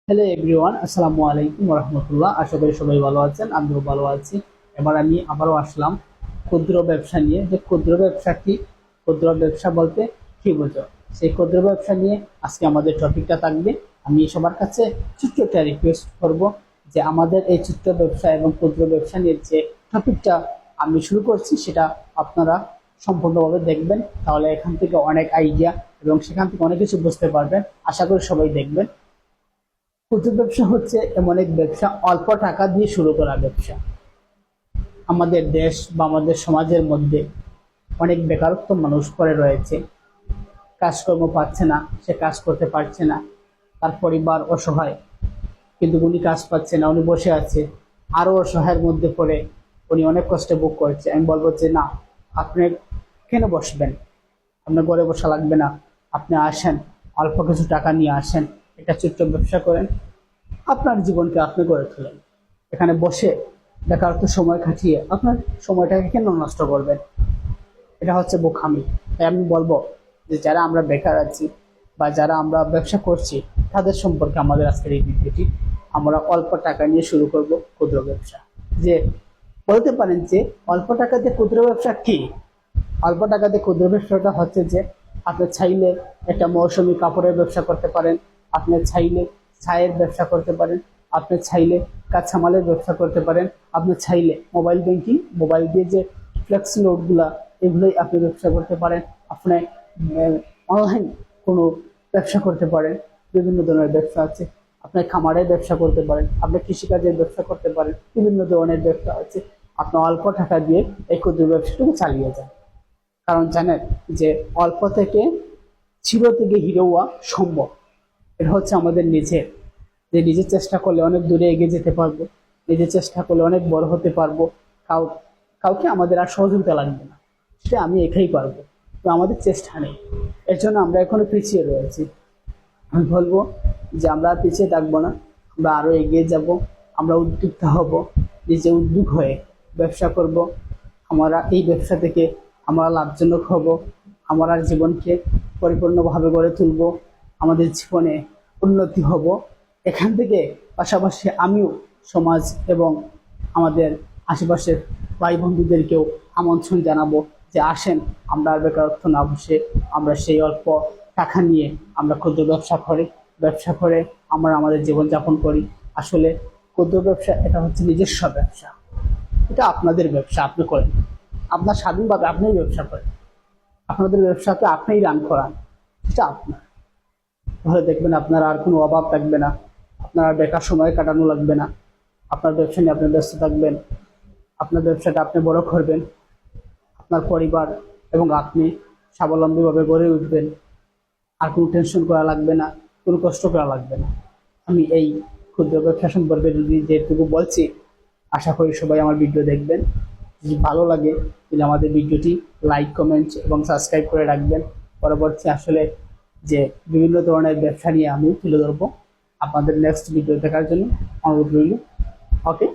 Hello everyone, আসসালামু আলাইকুম রহমতুল্লাহ। আশা করি সবাই ভালো আছেন, আমিও ভালো আছি। এবার আমি আবারও আসলাম ক্ষুদ্র ব্যবসা নিয়ে। যে ক্ষুদ্র ব্যবসা কি, ক্ষুদ্র ব্যবসা বলতে কি বোঝো, সেই ক্ষুদ্র ব্যবসা নিয়ে আজকে আমাদের টপিকটা থাকবে। আমি সবার কাছে ছোট্ট একটা রিকোয়েস্ট করব যে আমাদের এই ছোট্ট ব্যবসা এবং ক্ষুদ্র ব্যবসা নিয়ে যে টপিকটা আমি শুরু করছি সেটা আপনারা সম্পূর্ণভাবে দেখবেন, তাহলে এখান থেকে অনেক আইডিয়া এবং সেখান থেকে অনেক কিছু বুঝতে পারবেন। আশা করি সবাই দেখবেন। ক্ষুদ্র ব্যবসা হচ্ছে এমন এক ব্যবসা, অল্প টাকা দিয়ে শুরু করা ব্যবসা। আমাদের দেশ বা আমাদের সমাজের মধ্যে অনেক বেকারত্ব মানুষ পড়ে রয়েছে, কাজকর্ম পাচ্ছে না, সে কাজ করতে পারছে না, তার পরিবার অসহায়, কিন্তু উনি কাজ পাচ্ছে না, উনি বসে আছে, আরো অসহায়ের মধ্যে পড়ে উনি অনেক কষ্টে ভোগ করছে। আমি বলবো যে না, আপনি কেন বসবেন? আপনার ঘরে বসা লাগবে না, আপনি আসেন, অল্প কিছু টাকা নিয়ে আসেন, একটা ছোট্ট ব্যবসা করেন, আপনার জীবনকে আপনি গড়ে তোলেন। এখানে বসে বেকারত্ব সময় কাটিয়ে আপনার সময়টাকে কেন নষ্ট করবেন? এটা হচ্ছে বোকামি। তাই আমি বলবো যে যারা আমরা বেকার আছি বা যারা আমরা ব্যবসা করছি, তাদের সম্পর্কে আমাদের আজকের এই ভিডিওটি। আমরা অল্প টাকা নিয়ে শুরু করব ক্ষুদ্র ব্যবসা। যে বলতে পারেন যে অল্প টাকাতে ক্ষুদ্র ব্যবসা কি? অল্প টাকাতে ক্ষুদ্র ব্যবসাটা হচ্ছে যে আপনি চাইলে একটা মৌসুমী কাপড়ের ব্যবসা করতে পারেন, আপনি চাইলে চায়ের ব্যবসা করতে পারেন, আপনি চাইলে কাঁচামালের ব্যবসা করতে পারেন, আপনি চাইলে মোবাইল ব্যাংকিং, মোবাইল দিয়ে যে ফ্লেক্স লোডগুলা, এগুলোই আপনি ব্যবসা করতে পারেন। আপনি অনলাইন কোনো ব্যবসা করতে পারেন, বিভিন্ন ধরনের ব্যবসা আছে। আপনি খামারের ব্যবসা করতে পারেন, আপনি কৃষিকাজের ব্যবসা করতে পারেন, বিভিন্ন ধরনের ব্যবসা আছে। আপনি অল্প টাকা দিয়ে এই ক্ষুদ্র ব্যবসাটুকু চালিয়ে যান। কারণ জানেন যে অল্প থেকে জিরো থেকে হিরো হওয়া সম্ভব। এটা হচ্ছে আমাদের নিজের, যে নিজের চেষ্টা করলে অনেক দূরে এগিয়ে যেতে পারবো, নিজের চেষ্টা করলে অনেক বড় হতে পারবো। কাউ কাউকে আমাদের আর সহযোগিতা লাগবে না, সেটা আমি একাই পারবো। তো আমাদের চেষ্টা নেই, এর জন্য আমরা এখনো পিছিয়ে রয়েছি। আমি বলবো যে আমরা আর পিছিয়ে থাকবো না, আমরা আরো এগিয়ে যাব। আমরা উদ্যোক্তা হব, নিজে উদ্যোগ হয়ে ব্যবসা করব। আমরা এই ব্যবসা থেকে আমরা লাভজনক হব, আমরা জীবনকে পরিপূর্ণভাবে গড়ে তুলব, আমাদের জীবনে উন্নতি হব। এখান থেকে পাশাপাশি আমিও সমাজ এবং আমাদের আশেপাশের ভাই বন্ধুদেরকেও আমন্ত্রণ জানাবো যে আসেন, আমরা আর বেকারত্ব না বসে আমরা সেই অল্প টাকা নিয়ে আমরা ক্ষুদ্র ব্যবসা করি, ব্যবসা করে আমরা আমাদের জীবনযাপন করি। আসলে ক্ষুদ্র ব্যবসা এটা হচ্ছে নিজস্ব ব্যবসা, এটা আপনাদের ব্যবসা, আপনি করেন, আপনার স্বাধীনভাবে আপনিই ব্যবসা করেন, আপনাদের ব্যবসাকে আপনিই রান করান, এটা আপনার। তাহলে দেখবেন আপনার আর কোনো অভাব থাকবে না, আপনার আর বেকার সময় কাটানো লাগবে না। আপনার ব্যবসা নিয়ে আপনি ব্যস্ত থাকবেন, আপনার ব্যবসাটা আপনি বড় করবেন, আপনার পরিবার এবং আপনি স্বাবলম্বীভাবে গড়ে উঠবেন। আর কোনো টেনশন করা লাগবে না, কোনো কষ্ট করা লাগবে না। আমি এই ক্ষুদ্র ব্যবসা সম্পর্কে যদি যেটুকু বলছি, আশা করি সবাই আমার ভিডিও দেখবেন। যদি ভালো লাগে তাহলে আমাদের ভিডিওটি লাইক, কমেন্ট এবং সাবস্ক্রাইব করে রাখবেন। পরবর্তী আসলে যে বিভিন্ন ধরনের ব্যবসা নিয়ে আমি তুলে ধরবো, আপনাদের নেক্সট ভিডিও দেখার জন্য অনুরোধ রইল। ওকে।